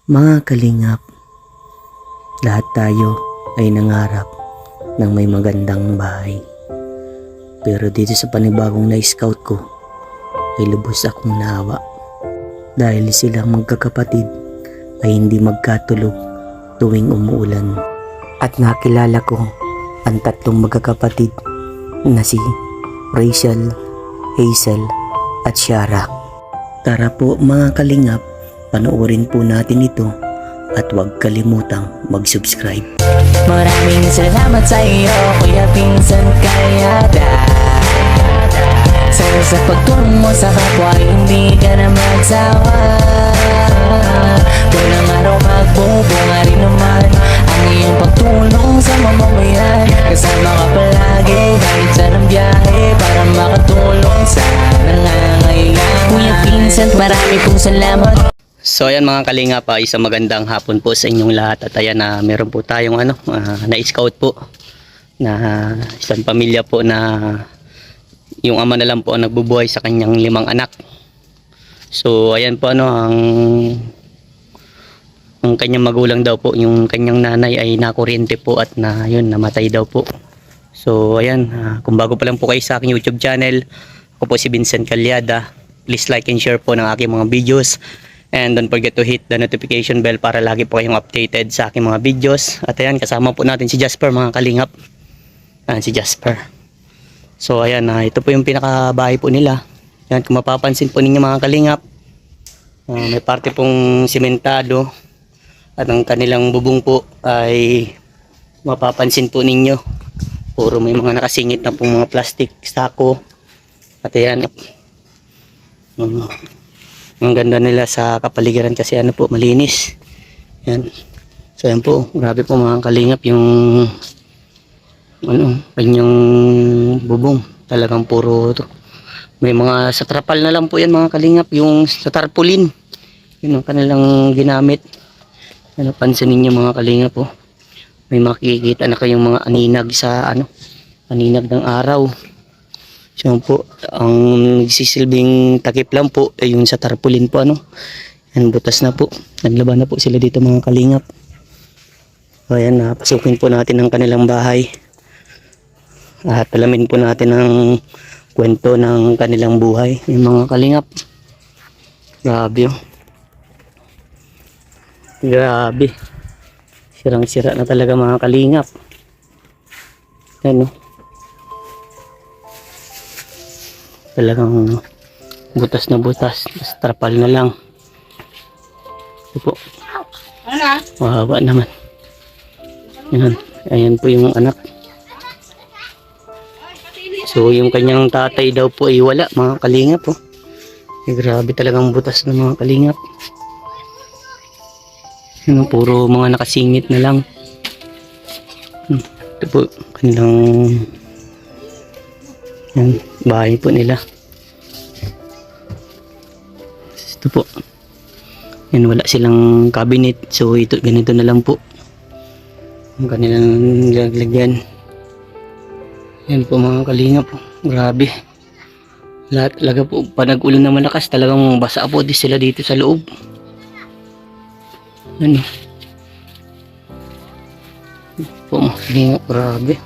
Mga kalingap, lahat tayo ay nangarap ng may magandang bahay. Pero dito sa panibagong na-scout ko ay lubos akong naawa. Dahil silang magkakapatid ay hindi magkatulog tuwing umuulan. At nakilala ko ang tatlong magkakapatid na si Rachel, Hazel at Shara. Tara po mga kalingap, panoorin po natin ito at huwag kalimutang mag-subscribe. Maraming salamat sa iyo, Kuya Pinsan Kayada. Sana sa pagtulong mo sa kapwa, hindi ka na magsawa. Walang araw magbubunga rin naman ang iyong pagtulong sa mamamayan. Kasama ka palagi kahit saan ang biyahe para makatulong sa nangangailangan. Kuya Pinsan, marami pong salamat. So ayan mga kalingap, isang magandang hapon po sa inyong lahat. At ayan na meron po tayong na-scout po na isang pamilya po na yung ama na lang po ang nagbubuhay sa kanyang 5 anak. So ayan po ang kanyang magulang daw po, yung kanyang nanay ay nakuryente po at namatay daw po. So ayan, kung bago pa lang po kayo sa aking YouTube channel, ako po si Vincent Calyada. Please like and share po ng aking mga videos. And don't forget to hit the notification bell para lagi po kayong updated sa aking mga videos. At ayan, kasama po natin si Jasper mga kalingap. Ayan, si Jasper. So ayan, ito po yung pinakabahay po nila. Ayan, kung mapapansin po ninyo mga kalingap, may parte pong simentado. At ang kanilang bubong po ay mapapansin po ninyo, puro may mga nakasingit na pong mga plastic, sako. At ayan, ang ganda nila sa kapaligiran kasi malinis. Yan. So yan po, grabe po mga kalingap yung kanyang bubong. Talagang puro to. May mga sa trapal na lang po yan mga kalingap, yung sa tarpaulin. Yun ang kanilang ginamit. Ano, pansin ninyo mga kalingap po. May makikita na kayong mga aninag sa aninag ng araw. So po, ang nagsisilbing takip lang po ay yung sa tarpaulin po Yan, butas na po. Naglaban na po sila dito mga kalingap. So ayan, pasukin po natin ang kanilang bahay. At alamin po natin ang kwento ng kanilang buhay. Yung mga kalingap. Grabe Grabe. Sirang-sira na talaga mga kalingap. Yan talagang butas na butas, trapal na lang. Ito po, mahaba naman. Yan. Ayan po yung anak. So yung kanyang tatay daw po ay wala mga kalingap po. Grabe talagang butas ng mga kalingap. Yan, puro mga nakasingit na lang. Ito po kanilang yan, bahay po nila. Ito po. Yan, wala silang cabinet. So ito, ganito na lang po ang kanilang lagyan. Yan po mga kalingap. Grabe. Lahat talaga po. Pag nag-ulan na malakas, talagang basa po di sila dito sa loob. Yan po mga kalingap. Grabe.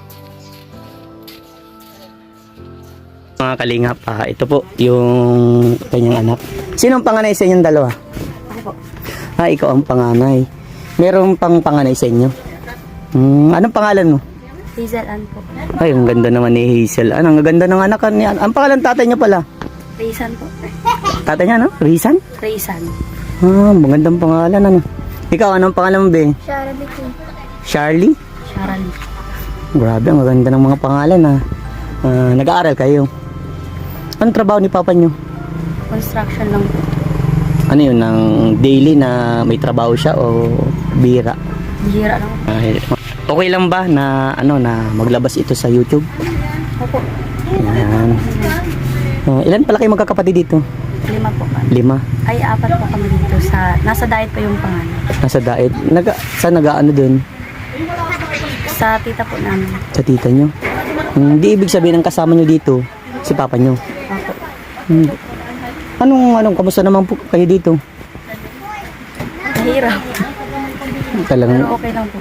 Mga kalingap, ito po yung kanyang anak. Sinong panganay sa inyong dalawa? Ako po. Ikaw ang panganay. Meron pang panganay sa inyo? Anong pangalan mo? Hazel Ann po. Ay, ang ganda naman ni Hazel. Ang ganda ng anak niya. Ang pangalan tatay niya pala? Raysan po. Tatay niya, no? Rizan? Raysan. Magandang pangalan, Ikaw, anong pangalan mo, be? Charlie po. Charlie? Charlie. Grabe, ang ganda ng mga pangalan, nag-aaral kayo? Anong trabaho ni papa niyo? Construction lang po. Ano yun, ng daily na may trabaho siya o bira? Bihira lang po. Okay lang ba na na maglabas ito sa YouTube? Opo. Yan. Ilan pala kayo magkakapatid dito? 5 po kami. 5. Ay, 4 po kami dito. Nasa diet pa yung pangalan. Nasa daet. Saan nag-aano dun? Sa tita po namin. Sa tita nyo? Hindi ibig sabihin ng kasama nyo dito si papa nyo. Opo. Kamusta naman po kayo dito? Mahirap. Talagang, Pero okay lang po.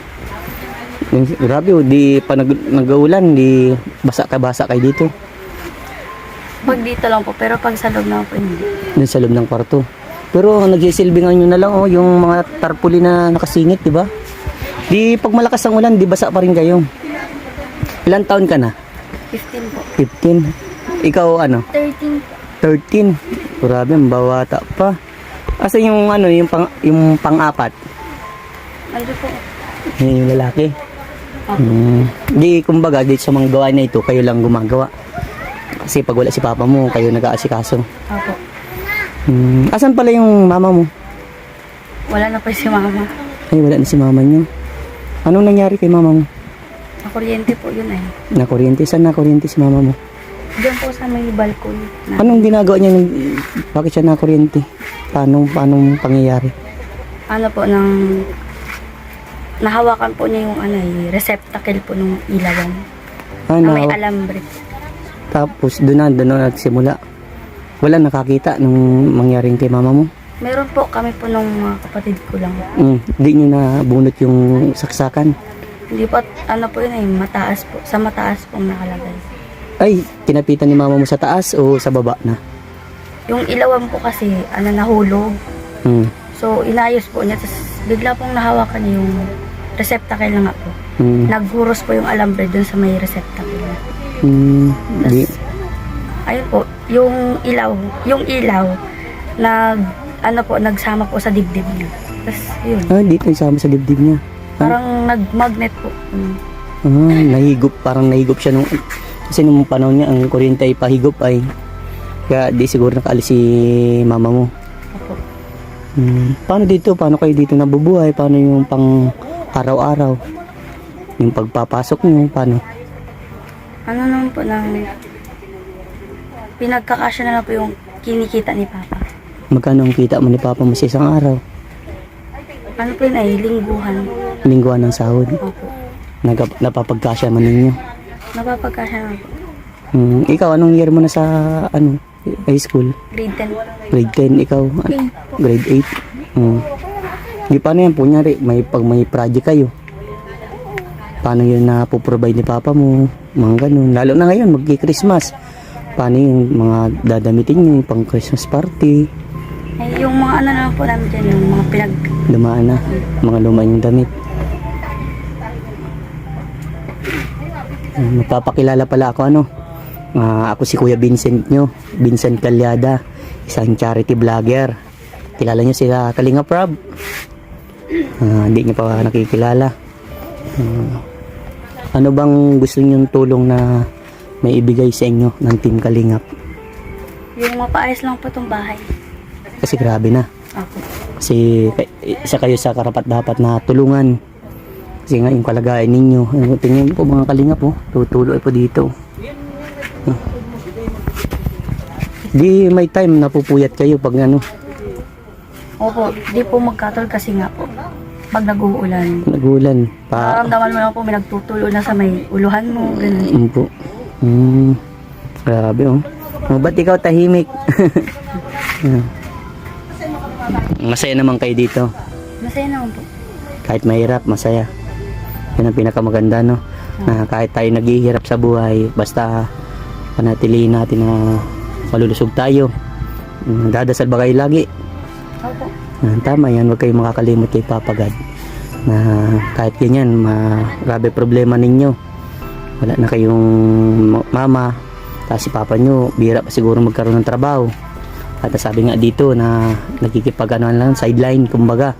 grabe oh, di pa nag-uulan, di basa kayo dito. Pag dito lang po, pero pag sa loob na po, hindi. Dun sa loob ng kwarto. Pero nagsisilbingan nyo na lang oh, yung mga tarpaulin na nakasingit, di ba? Di pag malakas ang ulan, di basa pa rin kayo. Ilan taon ka na? 15 po. 15. Ikaw ano? 13 po. 13. Grabe, ang bawata pa. Asa yung ano, yung pang-apat? Ano po? Yan yung lalaki. Opo. Di, kumbaga, dito sa mga gawa na ito, kayo lang gumagawa. Kasi pag wala si papa mo, kayo nag-aasikaso. Opo. Asan pala yung mama mo? Wala na po si mama. Ay, wala na si mama niyo. Anong nangyari kay mama mo? Nakuryente po yun ay. Nakuryente? Saan nakuryente si mama mo? Diyan po sa may balkon. Na, Anong ginagawa niya? Bakit siya nakuryente? Paano pangyayari? ano po, nang nahawakan po niya yung ano, receptacle po nung ilawan. Na may Ano? alambre. Tapos doon na nagsimula. Wala nakakita nung mangyaring kay mama mo? Meron po kami po nung mga kapatid ko lang. Hindi nyo na bunot yung saksakan. Hindi po, ano po yun ay, mataas po. Sa mataas pong nakalagay. Ay, kinapitan ni mama mo sa taas o sa baba na? Yung ilawan po kasi, ano, nahulog. Hmm. So, inayos po niya. Tapos, bigla pong nahawakan niya yung receptacle na nga po. Hmm. Naghuros po yung alambre dun sa may receptacle. Di. Ayun po, yung ilaw, ano po, nagsama po sa dibdib niya. Tapos, yun. Dito isama sa dibdib niya. Parang nag-magnet po. Parang nahigop siya nung, kasi nung panahon niya, ang kuryente ay pahigop ay, kaya di siguro nakaalis si mama mo. Opo. Paano dito? Paano kayo dito nabubuhay? Paano yung pang araw-araw? Yung pagpapasok niyo, paano? Ano naman po, pinagkakasya na lang po yung kinikita ni Papa. Magkano ang kita mo ni papa mo sa isang araw? Ano po yun ay, lingguhan. Lingguan ng sahod. Opo. Napapagkasya man ninyo. Napapagkasya na po. Ikaw, anong year mo na sa high school? Grade 10. Grade 10, ikaw? Grade 8. Di paano yan? Punyari, pag may project kayo, paano yun na puprovide ni papa mo? Mga ganun. Lalo na ngayon, magki-Christmas. Paano yung mga dadamitin nyo, pang Christmas party? Eh, yung mga ano naman po namin dyan, yung mga Lumaan na. Mga lumaan yung damit. Magpapakilala pala ako, ano? Ako si Kuya Vincent nyo. Vincent Calyada. Isang charity vlogger. Kilala nyo sila Kalinga Prab. Hindi nyo pa nakikilala. Ano bang gusto nyo tulong na may ibigay sa inyo ng Team Kalingap? yung mapaayos lang po itong bahay. Kasi grabe na. Opo. Kasi isa kayo sa karapat dapat na tulungan. Kasi nga yung kalagayan ninyo. Tingnan po mga Kalingap po. Tutuloy po dito. Di may time na pupuyat kayo pag ano. Opo, di po magkatol kasi nga po. Pag nag-uulan. Nagulan. Nararamdaman mo lang po may nagtutulo na sa may uluhan mo. Ganun. Po. Grabe oh. Ba't ikaw tahimik? Masaya naman kayo dito. Masaya naman po. Kahit mahirap, masaya. Yan ang pinakamaganda, no? Na kahit tayo naghihirap sa buhay, basta panatilihin natin na malulusog tayo. Dadasal ba kayo lagi? Opo. Tama yan, huwag kayong makakalimot kay Papa God. Na kahit ganyan, grabe problema ninyo. Wala na kayong mama, tapos si Papa nyo, bihira pa siguro magkaroon ng trabaho. At sabi nga dito na nakikipag-ano lang, sideline, kumbaga.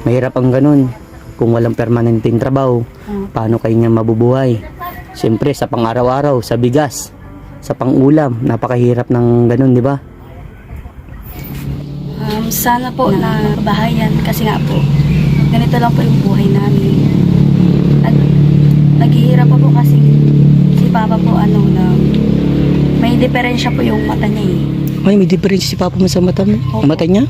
Mahirap ang ganun. Kung walang permanenteng trabaho, paano kayo niya mabubuhay? Siyempre, sa pang-araw-araw, sa bigas, sa pang-ulam, napakahirap ng ganun, di ba? Sana po na bahayan kasi nga po, ganito lang po yung buhay namin. At naghihirap pa po kasi si Papa po na may diferensya po yung mata niya eh. Ay, may difference si Papa mo sa mata mo? Opo. Mata niya?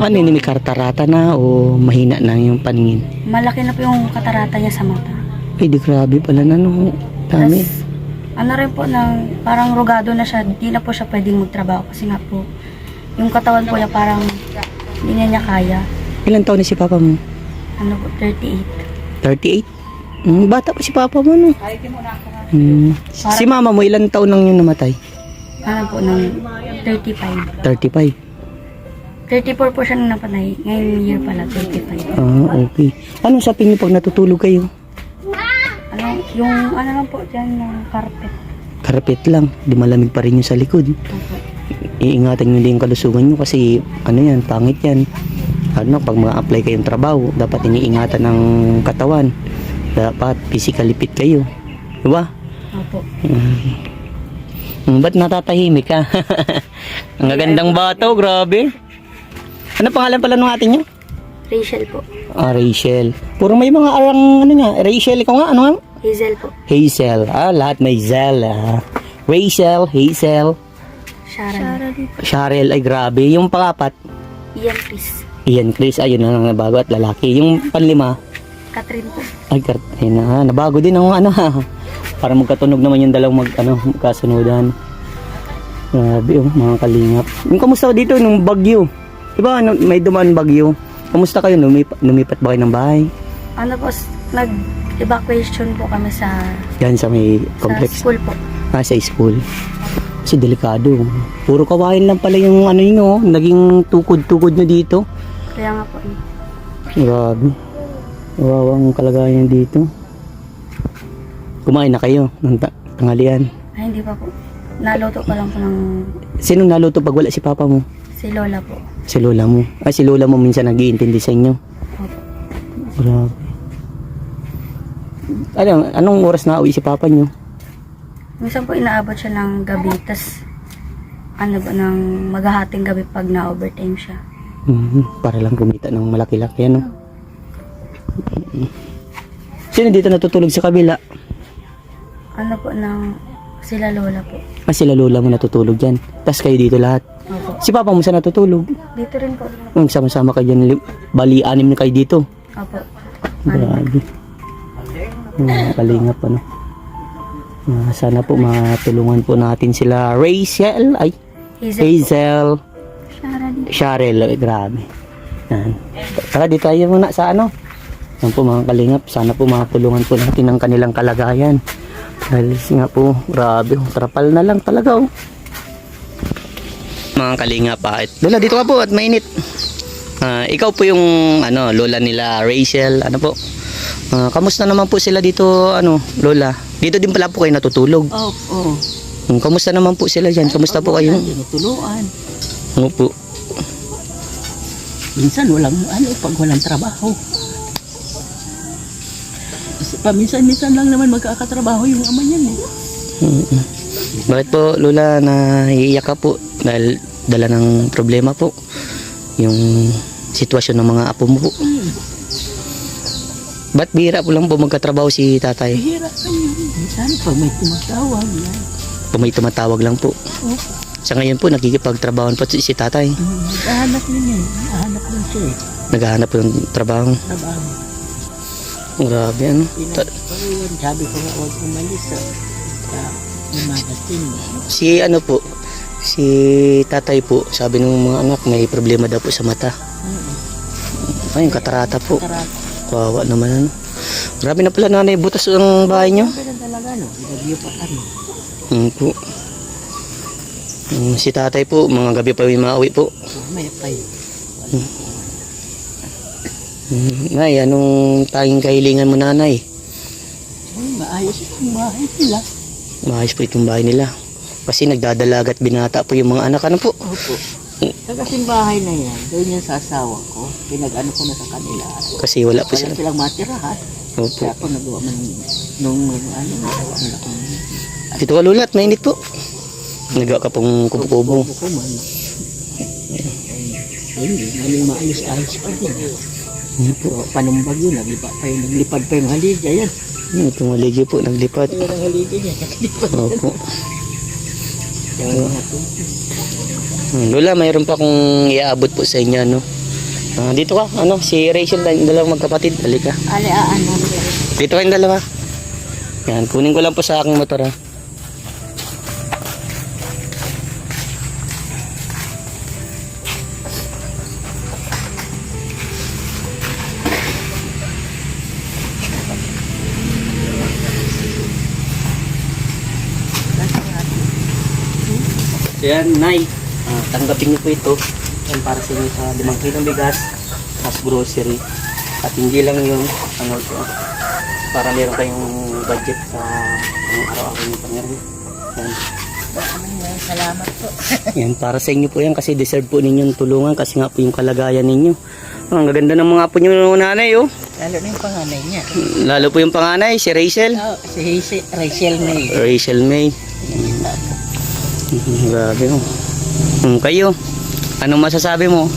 Ano yun, may kartarata na o mahina na yung paningin? Malaki na po yung katarata niya sa mata. Ay, di grabe pala na, no? Dami. Tas, ano rin po parang rugado na siya, di na po siya pwedeng magtrabaho kasi nga po yung katawan po niya parang hindi niya kaya. Ilan taon na si papa mo? Ano po, 38. 38? Bata pa si papa mo, no? Si mama mo, ilan taon nang yun namatay? Ano po, ng 35. 35. 34 po siya nung napatay. Ngayon year pala, 35. Ah, okay. Anong sapin niyo pag natutulog kayo? Ano, yung ano lang po dyan, yung carpet. Karapet lang, di malamig pa rin yung sa likod. Opo. Iingatan nyo din yung kalusugan nyo kasi ano yan, pangit yan. Ano, pag mga-apply kayong trabaho, dapat iniingatan ng katawan. Dapat physically fit kayo. Diba? Opo. Ba't natatahimik ka? Ang gagandang bata, oh, grabe. Ano pangalan pala nung atin nyo? Rachel po. Ah, Rachel. Puro may mga arang, ano nga, Rachel, ikaw nga, ano nga? Hazel po. Hazel. Ah, lahat may Zel. Ah. Rachel, Hazel, Sharon. Cheryl, ay grabe. Yung pangapat, Ian Chris. Ian Chris, ayun na nabago at lalaki. Yung panlima, Catherine po. ay ayun na, nabago din ang ano ha. Para magkatunog naman yung dalawang magkasunodan. Grabe oh, mga kalingap. Yung kamusta dito nung bagyo? Diba may dumaan bagyo? Kamusta kayo? Lumipat ba kayo ng bahay? Ano po, nag-evacuation po kami sa Yan sa may complex. school po. Ah, sa school. Kasi delikado. Puro kawain lang pala yung ano yun oh. Naging tukod-tukod nyo dito. Kaya nga po. Grabe. Wawang kalagayan dito. Kumain na kayo ng tanghalian. Ay, hindi pa po. Naluto pa lang po ng Sino naluto pag wala si papa mo? si Lola po. Si lola mo. Ay, si lola mo minsan nag-iintindi sa inyo. Opo. Grabe. Anong oras na uwi si papa nyo? Minsan po inaabot siya ng gabi, tas ano ba, ng maghahating gabi pag na-overtime siya. Para lang kumita ng malaki-laki, ano? Sino dito natutulog sa kabila? Ano po, ng sila Lola po. Ah, sila lola mo natutulog dyan. Tapos kayo dito lahat. Opo. Si papa mo saan natutulog? Dito rin po. Sama-sama kayo dyan. Bali, 6 na kayo dito. Opo. Grabe. Kalingap, ano? Sana po matulungan po natin sila Rachel, ay Hazel, Cheryl, grabe. Yan. Tara dito tayo muna sa ano. Yan po mga kalingap, sana po matulungan po natin ang kanilang kalagayan. Dahil nga po, grabe, trapal na lang talaga oh. Mga kalingap, Lola dito ka po at mainit. Ikaw po yung ano, lola nila Rachel, ano po? Kamusta naman po sila dito, ano, lola? Dito din pala po kayo natutulog. Oo. Kamusta naman po sila dyan? Kamusta po kayo? Tinutuluan. Ano po? Minsan walang pag walang trabaho. Kasi paminsan-minsan lang naman magkakatrabaho yung ama niyan eh. Bakit po, lola, naiiyak ka po? Dahil dala ng problema po. Yung sitwasyon ng mga apo mo po. Ba't bihira po lang po magkatrabaho si tatay? Hirap ka yun. Minsan pag may tumatawag yan. Kung may tumatawag lang po. Oo. Sa ngayon po, nagkikipagtrabahoan po si tatay. Naghahanap yun eh. Naghahanap lang siya eh. Naghahanap po ng trabaho. Trabaho. Grabe, ano? Pinagparuan. Sabi ko nga huwag umalis sa umagating. Si ano po, si tatay po, sabi ng mga anak, may problema daw po sa mata. Ay, yung katarata po. Tarata. Kawawa naman, ano? Grabe na pala, nanay, butas ang bahay nyo. Pero talaga no. Ilagyo pa kami. Po. Si tatay po, mga gabi pa may mauwi po. May pay. Nay, anong tanging kahilingan mo, nanay? Maayos itong bahay nila. Maayos po itong bahay nila. Kasi nagdadalaga at binata po yung mga anak, ano po? Opo. Sa kasing bahay na yan, doon yan sa asawa ko. Pinag-ano ko na sa kanila. Kasi wala po Wala sila. silang matirahan. Opo. Kaya ako nagawa man nung nagawa nila kung Dito ka, lulat, mainit po. Nagawa ka pong kubo-kubo. ko man. Hindi, namin maayos-ayos pa din. So, panumbag yun, naglipad pa yung haligi. Ayan. Itong maligyo po, naglipat. Ayan ang haligi niya, naglipad. Opo. Ayan nga po. Lola, mayroon pa kung iaabot po sa inyo, no? Dito ka, ano, si Rachel, yung dalawang magkapatid, halika. Ano? Dito kayong dalawa. Yan, kunin ko lang po sa aking motor, ha. Yan, Nay. Tanggapin niyo po ito. Yan para sa inyo sa 5 kilong bigas as grocery. At hindi lang yung ano ito. Para meron kayong budget sa araw-araw niyo pangyari. Yan. Salamat po. Yan, para sa inyo po yan kasi deserve po ninyong tulungan kasi nga po yung kalagayan ninyo. Ang gaganda ng mga po nyo nanay, oh. Lalo na yung panganay niya. Lalo po yung panganay, si Rachel. Oh, si Rachel May. Rachel May. Grabe, oh. Kayo, anong masasabi mo?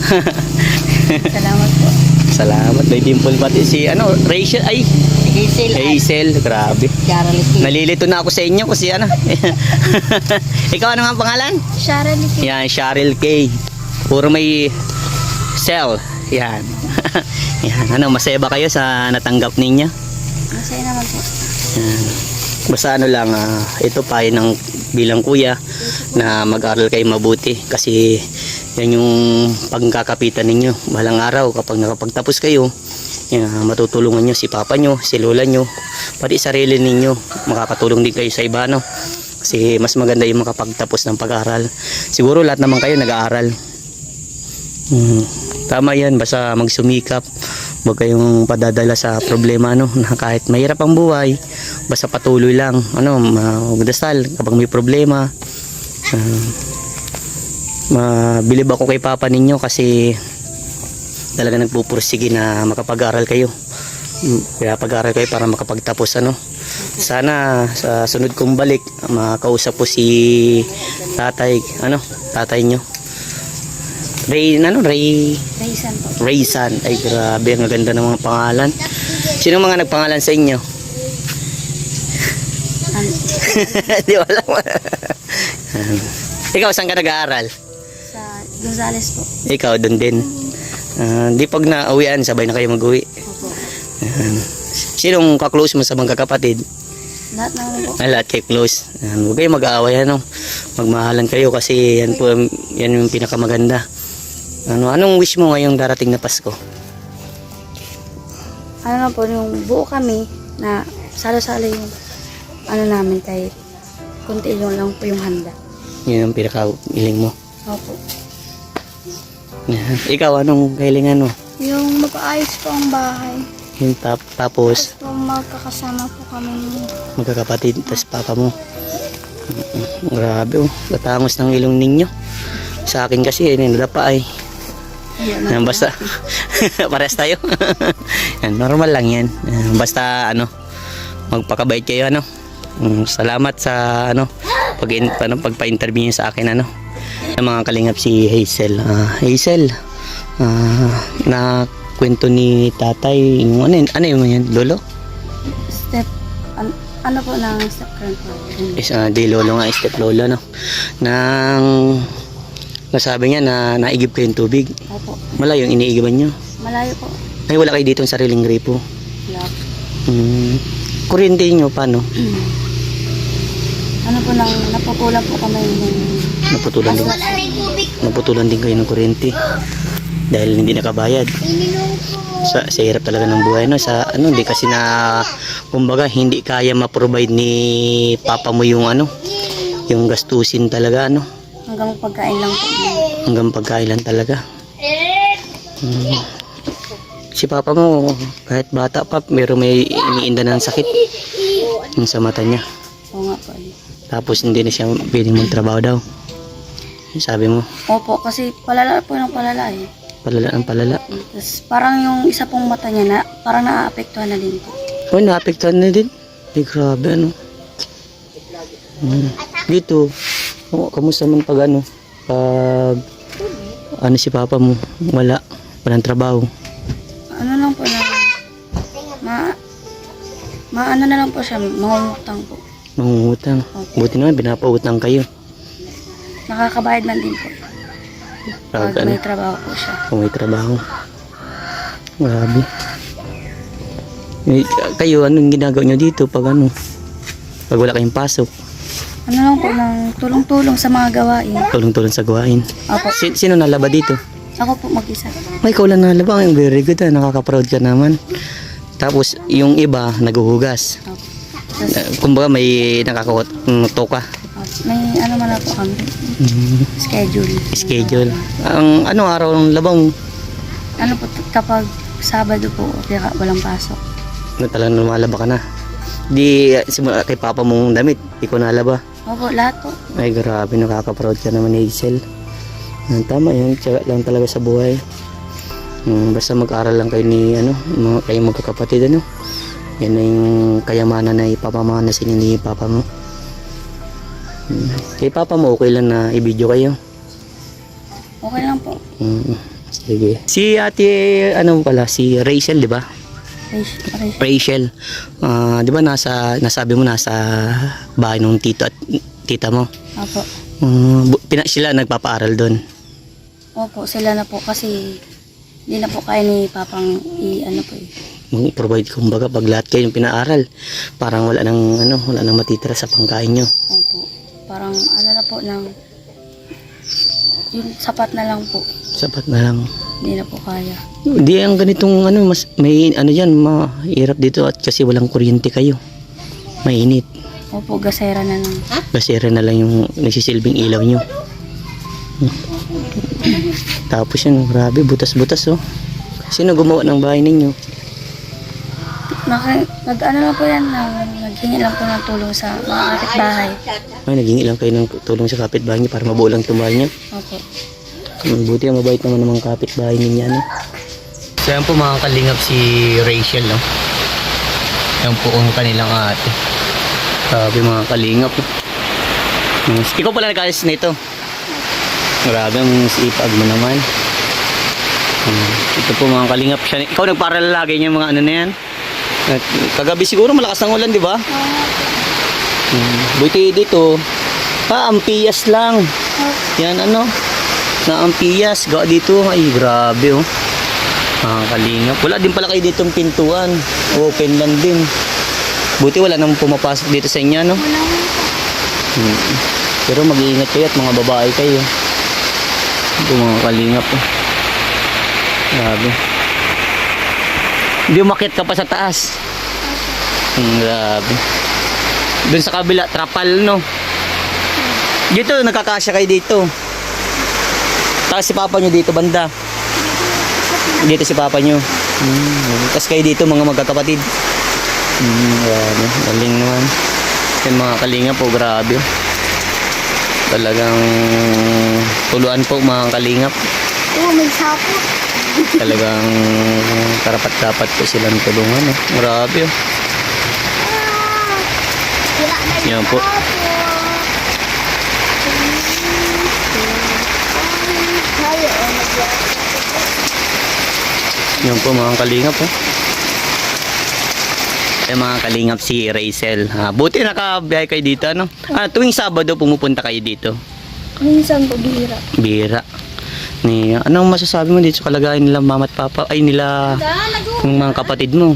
Salamat po. Salamat, may dimple pati si Rachel, ay, Hazel. grabe. Charles K. Nalilito na ako sa inyo kasi Ikaw ano nga ang pangalan? Sharon, Yan, Cheryl K. Puro may cell. Yan. Yan, masaya ba kayo sa natanggap ninyo? masaya naman po. Yan. Basta lang, ito pa ng bilang kuya na mag-aral kayo mabuti kasi yan yung pagkakapitan ninyo. Balang araw kapag nakapagtapos kayo, yan, matutulungan nyo si papa nyo, si lola nyo, pati sarili ninyo. Makakatulong din kayo sa iba, no? Kasi mas maganda yung makapagtapos ng pag-aaral. Siguro lahat naman kayo nag-aaral. Tama yan, basta magsumikap. Huwag kayong padadala sa problema, no? Na kahit mahirap ang buhay, basta patuloy lang, magdasal kapag may problema. Mabilib ako kay papa ninyo kasi talaga nagpupursige na makapag-aral kayo. Kaya pag-aral kayo para makapagtapos, sana sa sunod kong balik makausap po si tatay nyo. Raisan po. Raysan. Ay grabe, ang ganda ng mga pangalan. Sino mga nagpangalan sa inyo? Di wala. Ikaw saan ka nag-aaral? Sa Gonzales po. Ikaw doon din. Di pag nauwian sabay na kayo mag-uwi. Opo. Sinong ka-close mo sa mga kapatid? Lahat naman po. Lahat kayo close. Huwag kayo mag-aaway, magmahalan kayo kasi yan po, yan yung pinakamaganda. Anong wish mo ngayong darating na Pasko? Ano lang po, yung buo kami na salo-salo yung namin kahit kunti yung lang po yung handa. Yun ang pinaka-hiling mo. Opo. Ikaw, anong kahilingan mo? Yung mapaayos po ang bahay. Yung tapos So magkakasama po kami. magkakapatid, tas papa mo. Grabe, katangos ng ilong ninyo. Sa akin kasi, nadapa ay. Basta, parehas tayo. Yan, normal lang yan. Basta, magpakabait kayo, Salamat sa, pagpa-interview niyo sa akin, Yung mga kalingap si Hazel. Hazel, na kwento ni tatay, yung ano yung yan, lolo? Step, ano po ng step current po? Di lolo nga, step lolo, nang nasabi niya na naigib kayong tubig. Opo. Malayo yung iniigiban nyo. Malayo po. Ay, wala kayo dito ng sariling gripo. Wala. Kuryente nyo, paano? Ano po nang napupulan po kami ng Naputulan din kayo ng kuryente. Dahil hindi nakabayad. Sa hirap talaga ng buhay, hindi kasi kumbaga, hindi kaya ma-provide ni papa mo yung yung gastusin talaga, hanggang pagkain lang po. Hanggang pagkain lang talaga. Si papa mo, kahit bata pa, pero may iniinda ng sakit yung sa mata niya. Oo nga po. Tapos hindi na siya pwedeng magtrabaho daw. Sabi mo, Opo, kasi palala po ng palala eh. palala ang palala. Tapos parang yung isa pong mata niya na parang naaapektuhan na din po. Oh, naapektuhan na din. Ay, grabe, Dito, kamusta man pag si papa mo, walang trabaho. Ano lang po na, ano na lang po siya, mangungutang po. Mangungutang. Buti naman, binapautang kayo. Nakakabayad man din po. Pag may trabaho po siya. Kung may trabaho. Grabe. Kayo, anong ginagawa nyo dito pag pag wala kayong pasok? Ano lang po, ng tulong-tulong sa mga gawain. Tulong-tulong sa gawain. Opo. Sino nalaba dito? Ako po mag-isa. Ay, ikaw lang nalaba. Very good, nakaka-proud ka naman. Tapos, yung iba, naguhugas. Opo. Tapos, Kumbaga, may nakakauto ka. opo. May ano man na po kami. Schedule. Schedule. Ang anong araw ng labang Ano po, kapag Sabado po, kaya walang pasok. na talagang lumalaba ka na? Di simula kay papa mong damit, di ko nalaba. Opo, lahat po. Ay grabe, nakaka-proud ka naman, Hazel. Tama yan, tiyaga lang talaga sa buhay. Basta mag-aral lang kayo ni kayong magkakapatid, ano. Yan na yung kayamanan na ipapamana sa inyo ni papa mo. Kay papa mo okay lang na i-video kayo? Okay lang po. Sige. Si ate, si Rachel, di ba? Rachel. Di ba nasabi mo nasa bahay ng tito at tita mo? Opo. Sila nagpapaaral doon. Opo, sila na po kasi hindi na po kaya ni Papang Provide kumbaga pag lahat kayo yung pinaaral. Parang wala nang matitira sa pangkain nyo. Opo. Parang na po yung sapat na lang po. Sapat na lang. Hindi na po kaya. Hindi ang ganitong mas may mahirap dito at kasi walang kuryente kayo. Mainit. Opo, gasera na lang. Basera na lang yung nagsisilbing ilaw nyo. Tapos yun, grabe, butas-butas oh. Sino gumawa ng bahay ninyo? Nag-ano na po yan, naghingi lang po ng tulong sa mga kapitbahay. Ay, naghingi lang kayo ng tulong sa kapitbahay niyo para mabuo lang itong bahay niyo. Opo. Buti ang mabait naman ng mga kapitbahay ninyo, ano? So yan po mga kalingap si Rachel, no? Yan po ang kanilang ate. Grabe mga kalingap. Ikaw pala nag-alis nito. Grabe ang sipag mo naman. Ito po mga kalingap siya. Ikaw nagparal lagi niya mga na yan. At kagabi siguro malakas ang ulan, di ba? Buti dito. Ampiyas lang. Yan na ampiyas. Gawa dito. Ay grabe oh. Mga kalingap. Wala din pala kayo ditong pintuan. Open lang din. Buti wala nang pumapasok dito sa inyo, no? Pero mag-iingat kayo at mga babae kayo. Ito mga kalingap oh. Grabe. Hindi umakyat ka pa sa taas. Grabe. Doon sa kabila, trapal, no? Dito, nakakasya kayo dito. Tapos si papa nyo dito, banda. Dito si papa nyo. Tapos kayo dito, mga magkakapatid. Grabe. Galing naman. Yung mga kalinga po, grabe. Talagang tuluan po, mga kalingap. May sapo. Talagang karapat-dapat po silang tulungan. Grabe. Yan po. Yan po mga kalingap. Mga kalingap si Rachel. Buti nakabiyahe kayo dito, ano? Tuwing Sabado pumupunta kayo dito. Minsan po, bihira. Bihira. Anong masasabi mo dito sa kalagayan nila mama at papa? Ay nila yung mga kapatid mo?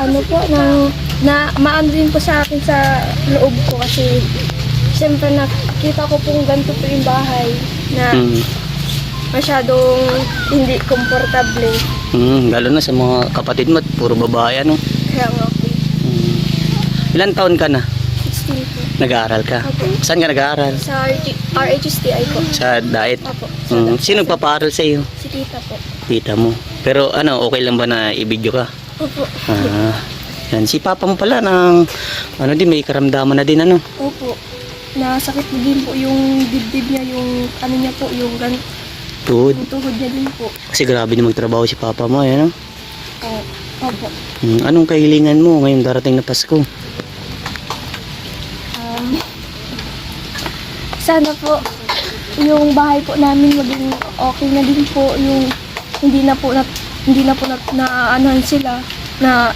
Ano po, maano din po sa akin sa loob ko kasi siyempre nakita ko pong ganito po yung bahay na masyadong hindi komportable. Lalo na sa mga kapatid mo, puro babae, ano? Kaya nga po. Ilan taon ka na? 16 po. Nag-aaral ka? Opo. Saan ka nag-aaral? Sa RHSTI po. Sa diet? Opo. Sino nagpapaaral sa iyo? Si tita po. Tita mo. Pero okay lang ba na i-video ka? Opo. Yan. Si papa mo pala may karamdaman na din, ano? Opo. Nasakit din po yung dibdib niya, yung niya po, yung Tuhod. tuhod niya din po. Kasi grabe na magtrabaho si papa mo, ano? Opo. Anong kahilingan mo ngayong darating na Pasko? Sana po yung bahay po namin maging okay na din po, yung hindi na po naanuhan sila na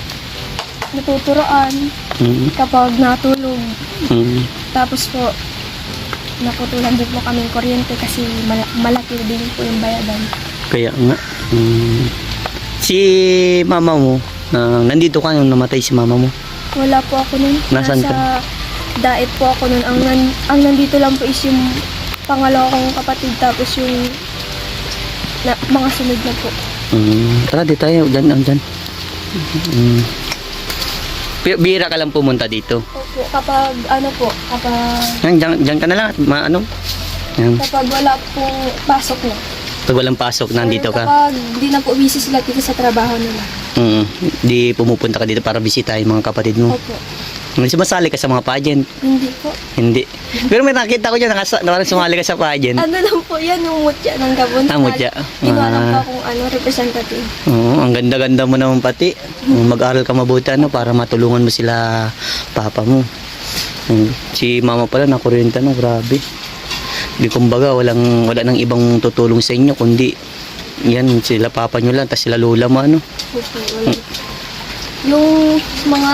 natuturoan kapag natulog. Tapos po naputulan din po kaming kuryente kasi malaki din po yung bayadan. Kaya nga. Si mama mo, nandito ka nung namatay si mama mo? Wala po ako nun. Nasaan ka? Nasa daet po ako nun. Ang nandito lang po is yung pangalawa kong kapatid tapos yung mga sunod na po. Tara, di tayo. Dyan. Bira ka lang pumunta dito. Opo, kapag ano po, kapag Diyan ka na lang at ano. Yan. kapag wala pong pasok na. Pag walang pasok, nandito Or ka. kapag di na po busy sila dito sa trabaho nila. Di pumupunta ka dito para bisitahin mga kapatid mo. Opo. Sumasali ka sa mga pageant. Hindi po. Hindi. Pero may nakita ko dyan, parang sumali ka sa pageant. Ano lang po yan, yung mutya ng Gabon. Mutya. Hindi ko alam pa kung ano, representative. Oo, ang ganda-ganda mo naman pati. Mag-aral ka mabuti ano, para matulungan mo sila papa mo. Si mama pala nakuryenta no, grabe. Di kumbaga wala nang ibang tutulong sa inyo kundi yan sila papa nyo lang tas sila lola mo ano. Opo, wala. Yung mga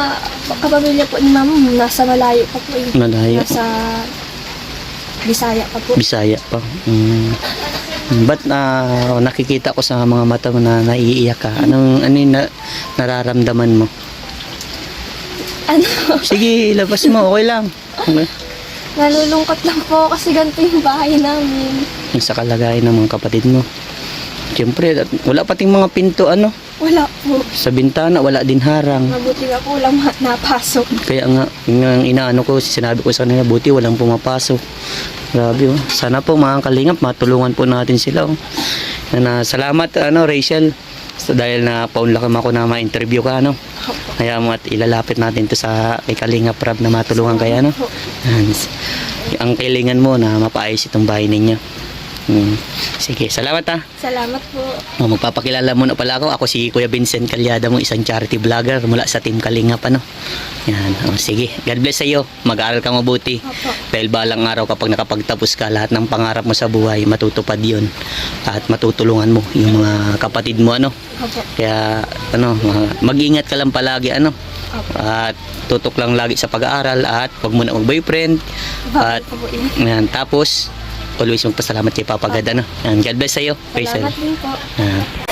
kapamilya po ni mama, nasa malayo pa po. Malayo. Nasa Bisaya pa po. Bisaya pa. Ba't nakikita ko sa mga mata mo na naiiyak ka? Ano yung nararamdaman mo? Ano? Sige, labas mo. Okay lang. Okay. Nalulungkot lang po kasi ganito yung bahay namin. Yung sa kalagayan ng mga kapatid mo. Siyempre, wala pating mga pinto ano. Wala po. Sa bintana, wala din harang. Mabuti nga po lang napasok. Kaya nga, yung inaano ko, sinabi ko sa kanila, buti walang pumapasok. Grabe oh. Sana po mga kalingap, matulungan po natin sila oh. Salamat Rachel. So, dahil na paunlakan ako na ma-interview ka ano. Kaya mo at ilalapit natin to sa kay Kalingap Rab na matulungan kaya ano. Ang kailangan mo na mapaayos itong bahay ninyo. Sige, salamat ha. Salamat po. Magpapakilala muna pala ako. Ako si Kuya Vincent Calyada mo, isang charity vlogger mula sa Team Kalingap ano. Yan, sige. God bless sa iyo. Mag-aaral ka mabuti. Opo. Dahil balang araw kapag nakapagtapos ka, lahat ng pangarap mo sa buhay matutupad 'yon. At matutulungan mo yung mga kapatid mo ano. Opo. Kaya mag-ingat ka lang palagi ano. Opo. At tutok lang lagi sa pag-aaral at huwag mo na mag-boyfriend. At Opo po yan. yan, tapos always magpasalamat kay Papa God ano. Yan, God bless sa iyo. Salamat din po. Yan.